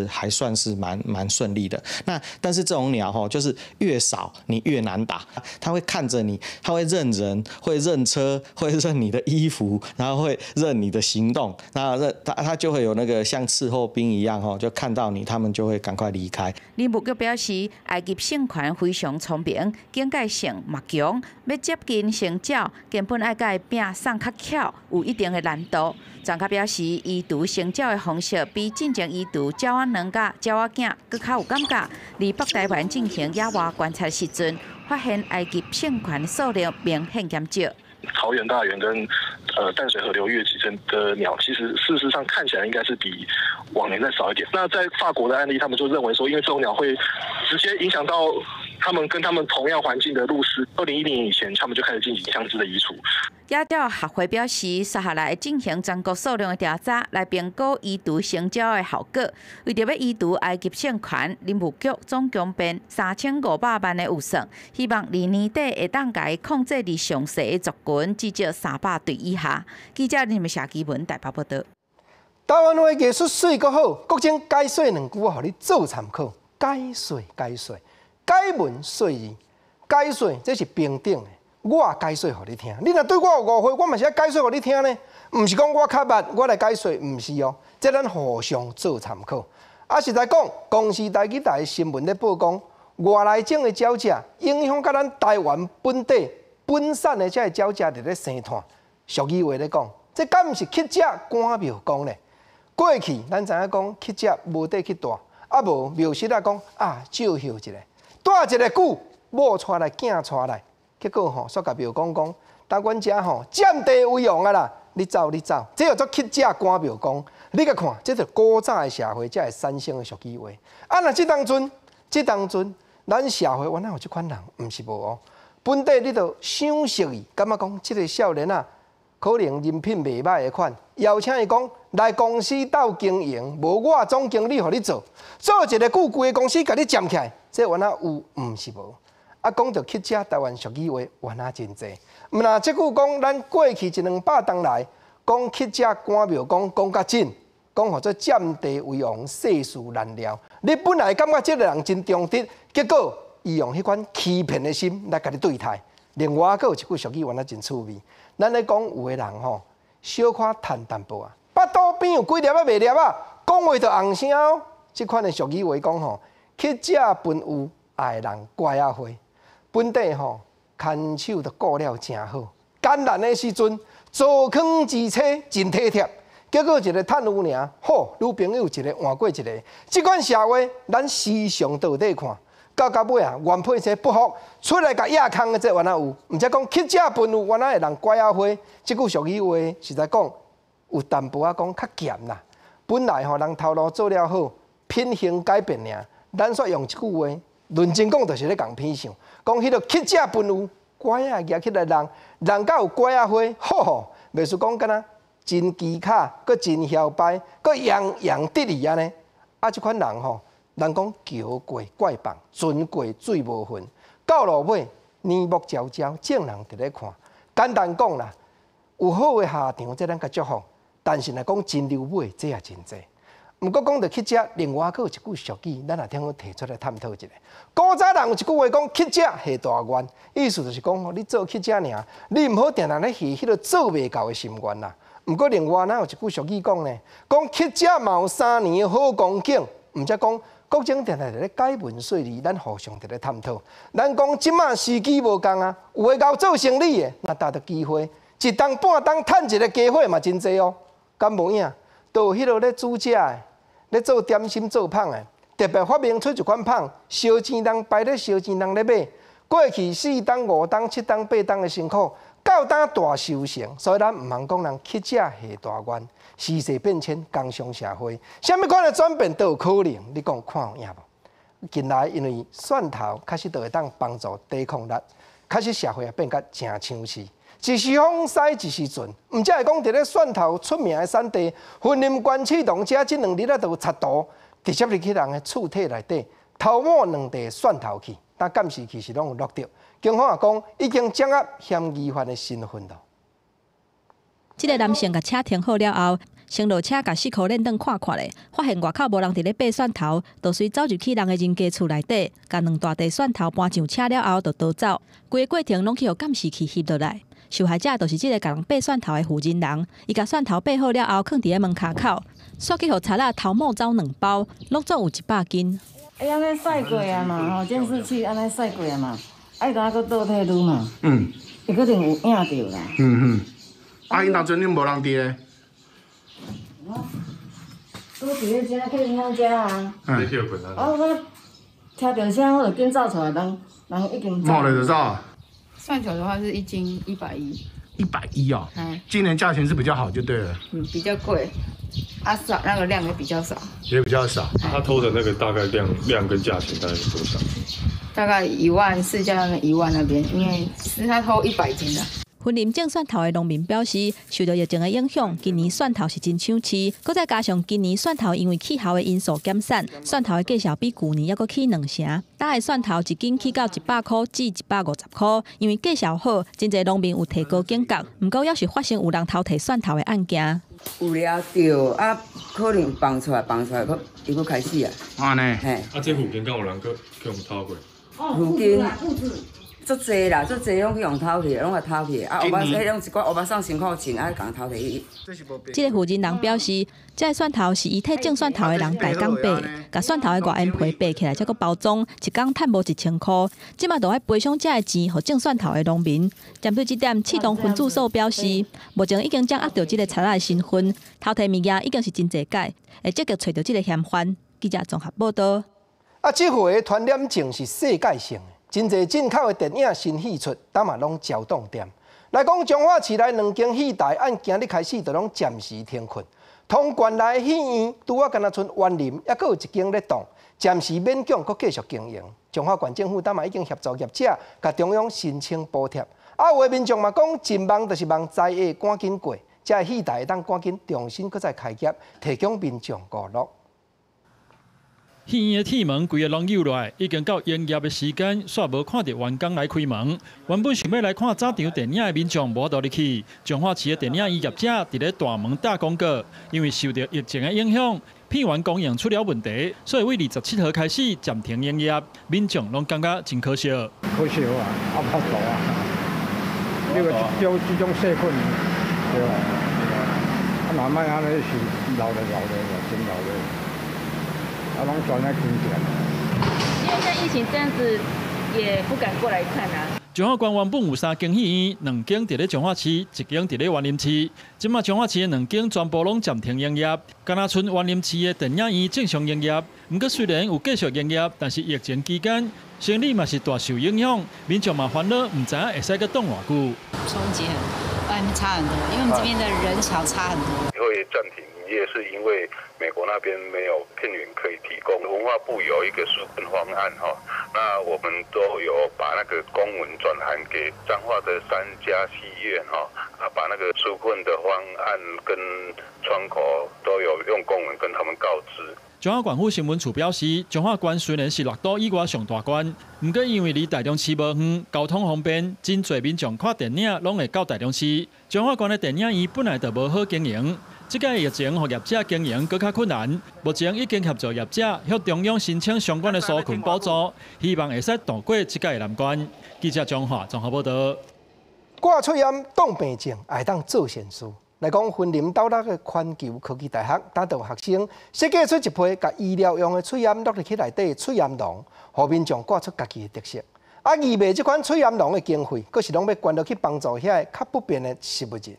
还算是蛮顺利的。但是这种鸟就是越少你越难打，它会看着你，它会认人，会认车，会认你的衣服，然后会认你的行动，然后它就会有那个像伺候兵一样就看到你，他们就会赶快离开。林务局表示，埃及圣权非常聪明，警戒性嘛强，要接近生鸟，根本爱甲柄送较巧，有一定的难度。专家表示，移除生鸟的方式比进前移除鸟仔卵甲、鸟仔囝更较有感觉。离北台湾进行野外观察时阵，发现埃及圣权的数量明显减少。桃园、大园跟淡水河流域集成的鸟，其实事实上看起来应该是比往年再少一点。那在法国的案例，他们就认为说，因为这种鸟会直接影响到他们跟他们同样环境的鹭鸶。2010年以前，他们就开始进行相似的移除。野鸟学会表示，接下来进行全国数量的调查，来评估移除生鸟的效果。为着要移除埃及圣权，林务局总共编3500万的预算，希望2年底会当甲控制伫上细的族群，至少300对以下。记者林美霞基文台北报道。台湾话艺术水阁好，国政解说2句话，互你做参考。解说，解文说字，解说这是平等的。我解说互你听，你若对我有误会，我嘛是要解说互你听呢。毋是讲我较捌，我来解说，毋是哦。这咱互相做参考。啊，实在讲，公视台几台新闻咧报讲，外来种的鸟只影响到咱台湾本地本产的这鸟只伫咧生炭。俗语话咧讲，这敢毋是乞食赶庙公咧？过去咱知影讲乞食无地去带，啊无庙室啊讲照休一下，带一个久，某带来囝带来。结果煞甲庙公讲，当阮遮占地为王啊啦！你走，这叫做乞食赶庙公。你甲看，这是古早的社会才会产生的俗语话。啊，那这当阵，咱社会原来有这款人，毋是无哦。本地你着想熟伊，感觉讲这个少年啊，可能人品袂歹的款，邀请伊讲来公司斗经营，无我总经理互你做一个久，规个公司甲你占起来，这原来有，毋是无。啊，讲到乞食，台湾俗语话原来真济。毋那即句讲，咱过去100-200年来，讲乞食赶庙讲较真，讲或者占地为王，世事难料。你本来感觉即个人真忠直，结果伊用迄款欺骗的心来甲你对待。另外，阁有一句俗语原来真趣味，咱咧讲有个人小可趁淡薄啊，巴肚边有几粒啊袂粒啊，讲话就红声哦。即款的俗语话讲乞食分有，爱人乖啊花。本地看手都顾了真好，艰难的时阵做康之车真体贴，结果一个趁有尔，女朋友一个换过一个，即款社会咱时常都有在看，到尾原配车不服，出来甲亚康的这原来有，毋则讲乞食分有，原来会人乖啊花，即句俗语话实在讲有淡薄讲较咸啦。本来人头路做了好，品行改变尔，咱煞用一句话。论真讲，就是咧共偏向，讲迄个乞食分有乖啊，举起来人甲有乖啊花，袂输讲敢若真奇卡，佮真嚣摆，佮洋得意安尼。啊，即款人人讲桥过怪棒，船过水无痕，到落尾年暮朝朝，众人伫咧看。简单讲啦，有好的下场，这咱较祝福，但是若讲真溜尾，这也真济。毋过讲到乞食，另外阁有一句俗语，咱也听我提出来探讨一下。古早人有一句话讲：乞食下大愿，意思就是讲，你做乞食尔，你毋好定定咧下迄个做袂到的心愿啦。毋过另外，咱有一句俗语讲呢，讲乞食嘛有3年好光景，毋则讲国政定定咧解文说字，咱互相伫咧探讨。咱讲即马时机无共啊，有诶搞做生意诶，若搭到机会，一当半当趁一个机会嘛真济哦，敢无影？都有迄落咧煮食诶，咧做点心做芳诶，特别发明出一款芳，烧钱人摆咧烧钱人咧买。过去4当、5当、7当、8当诶辛苦，到当大收成，所以咱唔通讲人乞食下大愿，时势变迁，工商社会，什么款的转变都有可能。你讲看有影无？近来因为蒜头开始就会当帮助抵抗力，开始社会也变甲真抢市。一时风势一时顺，唔只会讲伫咧蒜头出名的产地，云林关启动者这2日啊，就有插刀直接入去人的厝体内底，偷摸2袋蒜头去，但监视器是拢有录到。警方也讲已经掌握嫌疑犯的身份了。这个男性甲车停好了后，先落车甲4颗链灯看咧，发现外口无人伫咧掰蒜头，就随走入去人的人家厝内底，甲2大袋蒜头搬上车了后，就逃走。规个过程拢去互监视器翕落来。受害者就是这个甲人掰蒜头的负责人，伊甲蒜头掰好了后，放伫咧门骹口，煞去互贼仔偷摸走2包，拢总有100斤。安尼晒过啊嘛，吼，监视器安尼晒过啊嘛。爱甲佫倒退路嘛，伊可能有影着啦。啊，因当阵恁无人伫咧？都伫咧遮，去因遐遮啊。你去困啊？我听到声，我就紧走出来，人已经走。摸了就走啊？蒜头的话是1斤110。110哦。今年价钱是比较好就对了。比较贵，少那个量也比较少。也比较少。他偷的那个大概量跟价钱大概是多少？大概1万，市价1万那边，因为是他偷100斤的。云林种蒜头的农民表示，受到疫情的影响，今年蒜头是真抢市，搁再加上今年蒜头因为气候的因素减产，蒜头的价钱比去年还搁起2成。大的蒜头1斤起到100块至150块，因为价钱好，真侪农民有提高警觉，不过也是发生有人偷摕蒜头的案件。有了着啊，可能放出来，伊佫开始啊。安尼。嘿。啊，这附近敢有人去用偷过？附近足侪啦，足侪拢去用偷去，拢来偷去。啊，迄种一寡乌巴桑辛苦钱，啊，共偷摕去。这个负责人表示，这个蒜头是伊替种蒜头的人代工掰，甲蒜头的外缘皮掰起来，再搁包装，一工赚无1000块。即马就爱赔偿这个钱，互种蒜头的农民。针对这点，启动分驻所表示，目前已经掌握到这个贼仔的身份，偷摕物件已经是真侪解，会积极找到这个嫌犯。记者综合报道。这回传染症是世界性的。真侪进口的电影新戏出，咱嘛拢焦动点。来讲彰化市内2间戏台，按今日开始就拢暂时停困。通关内戏院拄啊，敢若剩园林，还佫有1间咧动，暂时勉强佫继续经营。彰化县政府咱嘛已经协助业者，甲中央申请补贴。有的民众嘛讲，真忙就是忙灾厄赶紧过，这戏台当赶紧重新佫再开业，提供民众娱乐。戏院的铁门规个拢扭落来，已经到营业的时间，煞无看到员工来开门。原本想要来看早场电影的民众无倒入去。彰化市的电影业业者伫咧大门打广告，因为受到疫情的影响，片源供应出了问题，所以为27号开始暂停营业。民众拢感觉真可惜。可惜啊，拍到啊，这种社困，对吧？哪卖安尼是老的，真老的。因为像疫情这样子，也不敢过来看啊。彰化县原本有3间戏院，2间伫咧彰化市，1间伫咧园林市。即马彰化市的2间全部拢暂停营业，敢若剩园林市的电影院正常营业。不过虽然有继续营业，但是疫情期间生意嘛是大受影响，民众嘛烦恼，唔知影会使佮冻偌久。冲击外面差很多，因为我们这边的人潮差很多。会暂停营业是因为美国那边没有片源可以提供，文化部有一个纾困方案哈，那我们都有把那个公文转函给彰化的3家戏院哈，把那个纾困的方案跟窗口都有用公文跟他们告知。彰化县府新闻处表示，彰化县虽然是6都以外上大县，不过因为离台中市无远，交通方便，真侪民众看电影拢会到台中市。彰化县的电影院本来就无好经营。这届疫情，互业者经营更较困难。目前已经协助业者向中央申请相关的纾困补助，希望会使度过这届难关。记者彰化综合报道。挂出炎冻病症，会当做善事。来讲，云林斗六的环球科技大学，带动学生设计出一批甲医疗用的喙炎落入去内底喙炎囊，互民众挂出家己的特色。义卖这款喙炎囊的经费，佫是拢要捐落去帮助遐个较不便的食物人。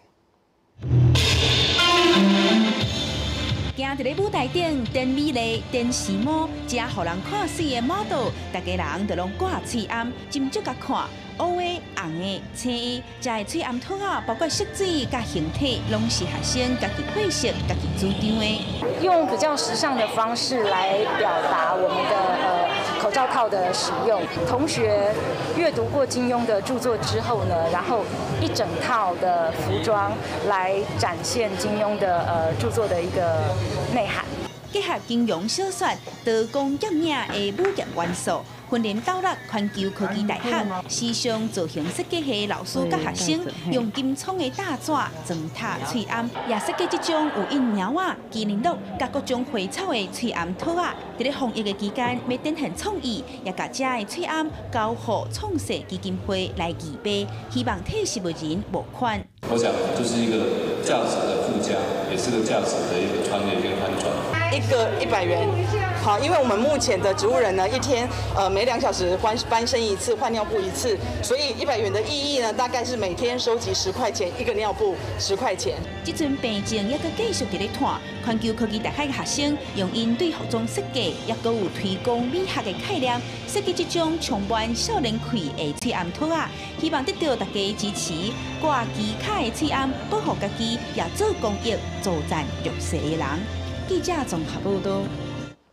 今定伫咧舞台顶展美丽、展时髦，只互人看水的 model， 大家人就拢挂喙暗，斟酌甲看。乌的、红的、青的，这个喙暗套啊，包括色水甲形体，拢是学生家己配色、家己主张的。用比较时尚的方式来表达我们的口罩套的使用。同学阅读过金庸的著作之后呢，然后一整套的服装来展现金庸的著作的一个内涵。结合金庸小说刀光剑影的武侠元素。云林斗六环球科技大学时尚造型设计系老师甲学生用金创的大纸装塔喙暗，也设计这种有印鸟啊、机灵鹿甲各种花草的喙暗套啊。伫咧防疫的期间，要展现创意，也甲这的喙暗交互创设基金会来举办，希望替食物人募款。我想就是一个价值的附加，也是个价值的一个穿越跟翻转。一个100元，好，因为我们目前的植物人呢，一天每2小时翻身一次，换尿布一次，所以100元的意义呢，大概是每天收集10块钱一个尿布，10块钱。这阵病症也搁继续伫咧拖，环球科技大学的学生用因对服装设计，也搁有推广美学的概念，设计这种充满少年气的喙暗套啊，希望得到大家支持，挂机卡的喙暗，保护家己，也做公益，助赞弱势的人。记者综合报道。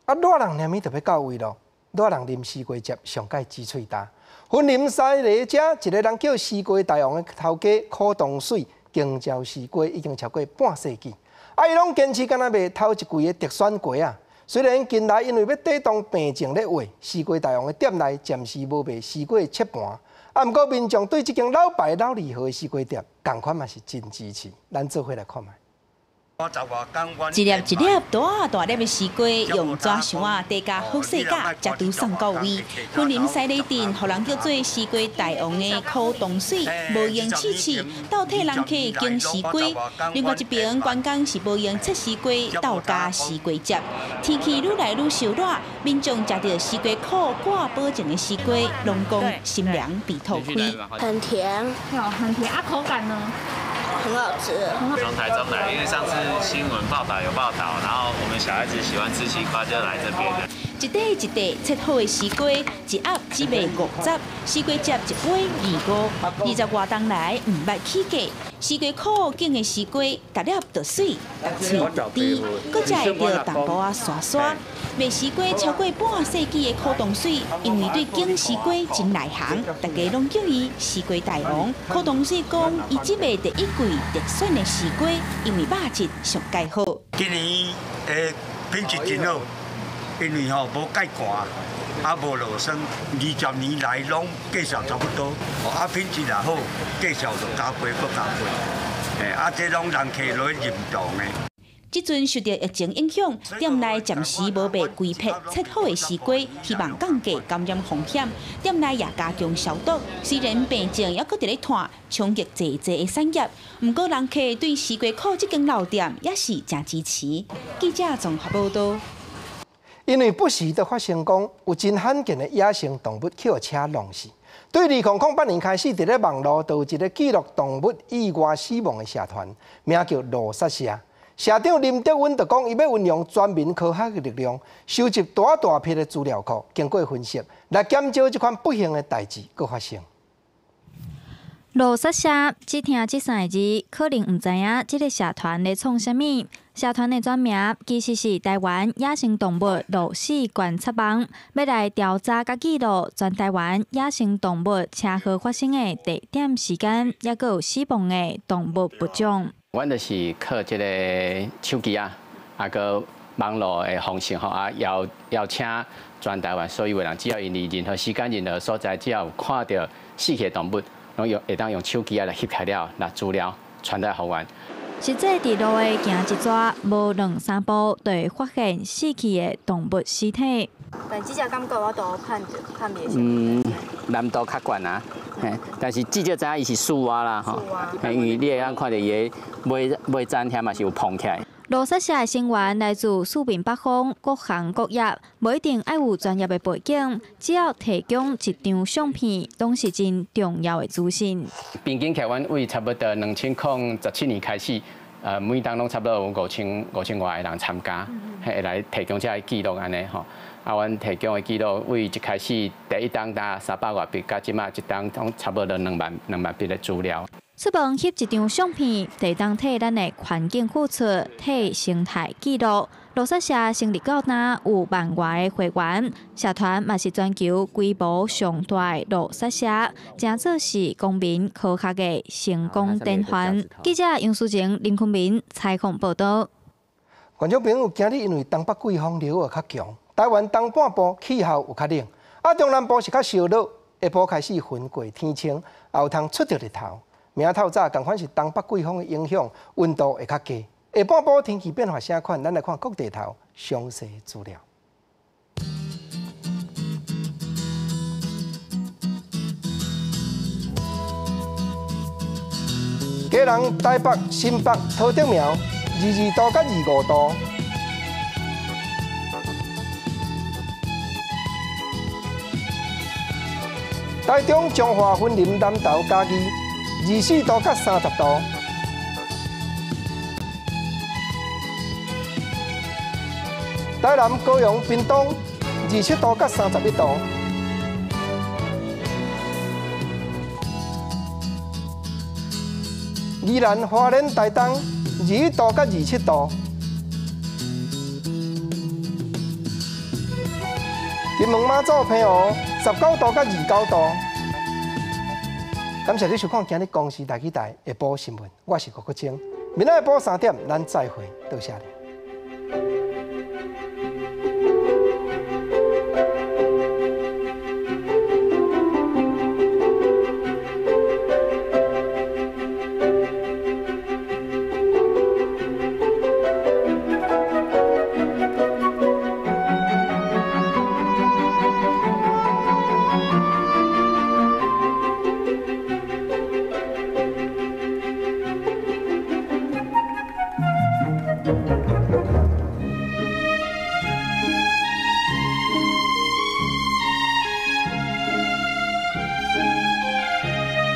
热人念咪特别到位咯，热人啉西瓜汁上界鸡喙焦。云林西里遮一个人叫西瓜大王的头家柯东水，经销西瓜已经超过半世纪。伊拢坚持敢若卖头一季的特选瓜啊。虽然近来因为要抵挡病症咧话，西瓜大王的店内暂时无卖西瓜切盘。啊，毋过民众对这间老牌老字号的西瓜店，同款嘛是真支持。咱做伙来看卖。一粒一粒大粒的西瓜，用纸箱啊叠加好细架，才拄送到位。云林西里镇，互人叫做西瓜大王的柯东水，无用试试，倒替人客经西瓜。另外一边，员工是无用切西瓜，倒加西瓜汁。天气愈来愈烧热，民众食到西瓜苦挂保证的西瓜，拢讲心凉鼻头开。很甜，很甜啊，口感呢？很好吃。从台中来，因为上次新闻报道有报道，然后我们小孩子喜欢吃西瓜，就来这边的。一袋一袋切好的西瓜，一盒只卖50，西瓜汁一杯25，20外冬来唔捌起价。西瓜苦劲的西瓜，夹粒就水，夹脆甜，搁食会到淡薄仔沙沙。卖西瓜超过半世纪的柯东水，因为对种西瓜真内行，大家拢叫伊西瓜大王。柯东水讲，伊只卖第1季特选的西瓜，因为肉质上介好。今年品质真好，因为无介寒，啊无落霜，20年来拢介绍差不多，啊品质也好，介绍就加倍搁加倍，啊这拢人客来认同的。即阵受到疫情影响，店内暂时无卖规批切好的西瓜，希望降低感染风险。店内也加强消毒。虽然病症也搁伫咧拖，冲击济的产业，不过人客对西瓜苦这间老店也是真支持。记者综合报道。因为不时都发生讲有真罕见的野生动物去车弄死。对2008年开始，伫咧网络有一个记录动物意外死亡的社团，名叫罗刹社。社长林德温就讲，伊要运用全民科学的力量，收集大批的资料库，经过分析，来减少这款不幸的代志搁发生。罗刹社只听这3个字，可能唔知影这个社团咧创啥物。社团的全名其实是台湾野生动物路死观察网，要来调查甲记录全台湾野生动物车祸发生的地点、时间，也佮有死亡的动物物种。阮就是靠这个手机啊，佮网络的方式邀请全台湾所有的人，只要因为任何时间、任何所在，只要有看到死去的动物，拢会当用手机来翕拍了，拿资料传达给阮。实际伫路的行一抓，无2-3步就会发现死去的动物尸体。但这只感觉我都看袂上。难度较悬啊，但是至少知影伊是树蛙啦吼，因为你会当看到伊的尾针遐嘛是有碰起来。罗刹社的成员来自四面八方、各行各业，无一定要有专业的背景，只要提供一张相片，拢是真重要的资讯。平均起阮为差不多2017年开始，每档拢差不多有5000外个人参加，会来提供这个记录安尼吼。啊，阮提供的记录，为一开始第一档打300外笔，到即马一档拢差不多2万笔的资料。出门翕一张相片，地当替咱的环境付出，替生态记录。罗刹社成立到今有10000外的会员，社团嘛是全球规模上大的罗刹社，正做是公民科学的成功典范。记者杨淑晴、林坤明采访报道。观众朋友，今日因为东北季风流较强，台湾东半部气候有较冷，中南部是较烧热，下晡开始云过天晴，也有通出到日头。明仔透早，同款是东北季风的影响，温度会较低。下半部天气变化啥款？咱来看各地头详细资料。基隆、台北、新北、桃竹苗22度到25度。台中、彰化、云林、南投、嘉义24度到30度。台南、高雄、屏东27度到31度。宜兰、花莲、台东21度到27度。金门、马祖、澎湖19度到29度。感谢你收看今日公视台下晡新闻，我是郭国清。明仔下晡3点，咱再会，多谢你。